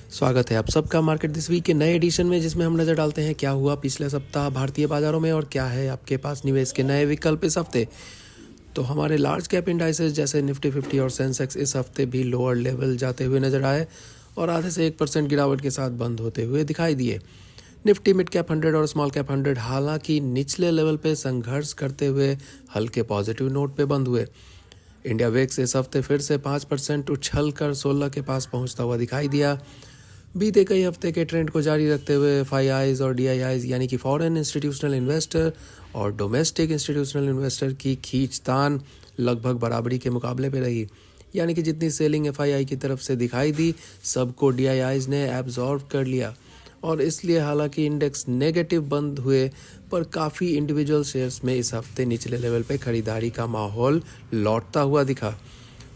स्वागत है आप सबका मार्केट दिस वीक के नए एडिशन में, जिसमें हम नज़र डालते हैं क्या हुआ पिछले सप्ताह भारतीय बाजारों में और क्या है आपके पास निवेश के नए विकल्प इस हफ्ते। तो हमारे लार्ज कैप इंडाइसेस जैसे निफ्टी 50 और सेंसेक्स इस हफ्ते भी लोअर लेवल जाते हुए नजर आए और आधे से 1% गिरावट के साथ बंद होते हुए दिखाई दिए। निफ्टी मिड कैप 100 और स्मॉल कैप 100 हालांकि निचले लेवल पे संघर्ष करते हुए हल्के पॉजिटिव नोट पे बंद हुए। इंडिया वेक्स इस हफ्ते फिर से 5% उछल कर 16 के पास पहुंचता हुआ दिखाई दिया। बीते कई हफ्ते के ट्रेंड को जारी रखते हुए FIIs और DIIs यानी कि फॉरेन इंस्टीट्यूशनल इन्वेस्टर और डोमेस्टिक इंस्टीट्यूशनल इन्वेस्टर की खींचतान लगभग बराबरी के मुकाबले पे रही, यानी कि जितनी सेलिंग FII की तरफ से दिखाई दी सबको DIIs ने एब्जॉर्व कर लिया और इसलिए हालांकि इंडेक्स नेगेटिव बंद हुए पर काफ़ी इंडिविजुअल शेयर्स में इस हफ्ते निचले लेवल पे खरीदारी का माहौल लौटता हुआ दिखा।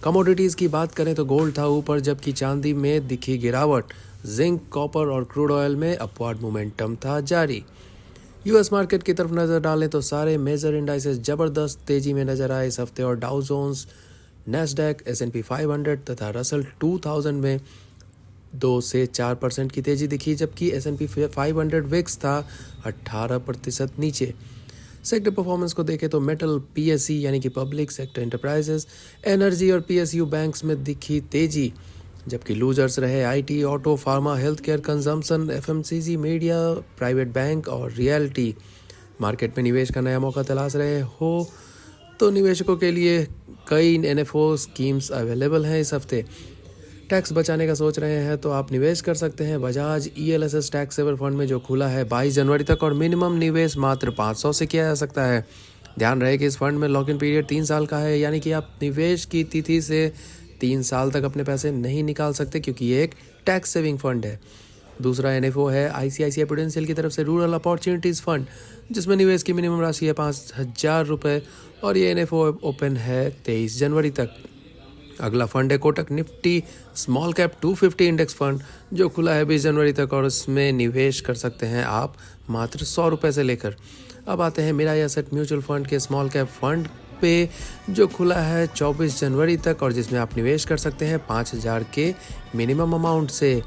कमोडिटीज़ की बात करें तो गोल्ड था ऊपर, जबकि चांदी में दिखी गिरावट। जिंक, कॉपर और क्रूड ऑयल में अपवर्ड मोमेंटम था जारी। यूएस मार्केट की तरफ नज़र डालें तो सारे मेजर इंडाइसेस ज़बरदस्त तेजी में नजर आए इस हफ्ते और डाउ जोन्स, नैस्डैक, S&P 500 तथा रसल 2000 में 2 से 4% की तेजी दिखी, जबकि S&P 500 विक्स था 18% नीचे। सेक्टर परफॉर्मेंस को देखें तो मेटल, PSE यानी कि पब्लिक सेक्टर एंटरप्राइजेस, एनर्जी और PSU बैंक्स में दिखी तेजी, जबकि लूजर्स रहे IT, auto, pharma, health care, consumption, FMCG, media, private bank और रियल्टी। मार्केट में निवेश का नया मौका तलाश रहे हो तो निवेशकों के लिए कई NFO स्कीम्स अवेलेबल हैं इस हफ्ते। टैक्स बचाने का सोच रहे हैं तो आप निवेश कर सकते हैं Bajaj ELSS tax saver fund में, जो खुला है 22 जनवरी तक और मिनिमम निवेश मात्र 500 से किया जा सकता है। ध्यान रहे कि इस फंड में लॉक इन पीरियड 3 साल का है, यानी कि आप निवेश की तिथि से 3 साल तक अपने पैसे नहीं निकाल सकते क्योंकि ये एक टैक्स सेविंग फंड है। दूसरा NFO है ICICI प्रूडेंशियल की तरफ से रूरल अपॉर्चुनिटीज़ फंड, जिसमें निवेश की मिनिमम राशि है 5,000 रुपये और ये NFO ओपन है 23 जनवरी तक। अगला फंड है Kotak Nifty small cap 250 index fund, जो खुला है 20 जनवरी तक और इसमें निवेश कर सकते हैं आप मात्र 100 रुपये से लेकर। अब आते हैं मिराई एसेट म्यूचुअल फंड के स्मॉल कैप फंड पे, जो खुला है 24 जनवरी तक और जिसमें आप निवेश कर सकते हैं 5,000 के मिनिमम अमाउंट से।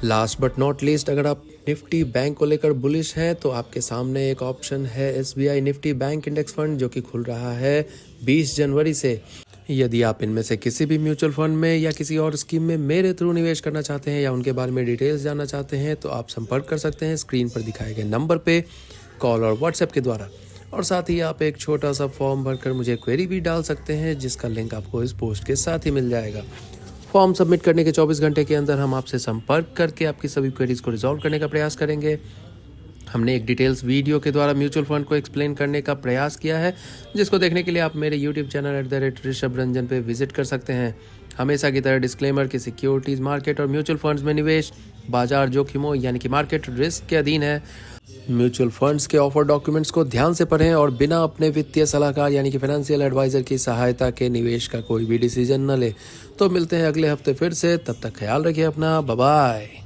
लास्ट बट नॉट लीस्ट, अगर आप निफ्टी बैंक को लेकर बुलिश हैं तो आपके सामने एक ऑप्शन है SBI Nifty bank index fund, जो कि खुल रहा है 20 जनवरी से। यदि आप इनमें से किसी भी म्यूचुअल फंड में या किसी और स्कीम में मेरे थ्रू निवेश करना चाहते हैं या उनके बारे में डिटेल्स जानना चाहते हैं तो आप संपर्क कर सकते हैं स्क्रीन पर दिखाए गए नंबर पे कॉल और व्हाट्सएप के द्वारा। और साथ ही आप एक छोटा सा फॉर्म भरकर मुझे क्वेरी भी डाल सकते हैं, जिसका लिंक आपको इस पोस्ट के साथ ही मिल जाएगा। फॉर्म सबमिट करने के 24 घंटे के अंदर हम आपसे संपर्क करके आपकी सभी क्वेरीज को रिजॉल्व करने का प्रयास करेंगे। हमने एक डिटेल्स वीडियो के द्वारा म्यूचुअल फंड को एक्सप्लेन करने का प्रयास किया है, जिसको देखने के लिए आप मेरे YouTube चैनल @ऋषभ रंजन पे विजिट कर सकते हैं। हमेशा की तरह डिस्क्लेमर कि सिक्योरिटीज़ मार्केट और म्यूचुअल फंड्स में निवेश बाजार जोखिमों यानी कि मार्केट रिस्क के अधीन है। म्यूचुअल फंड्स के ऑफर डॉक्यूमेंट्स को ध्यान से पढ़ें और बिना अपने वित्तीय सलाहकार यानी कि फाइनेंशियल एडवाइजर की सहायता के निवेश का कोई भी डिसीजन न ले। तो मिलते हैं अगले हफ्ते फिर से, तब तक ख्याल रखिए अपना, बाय बाय।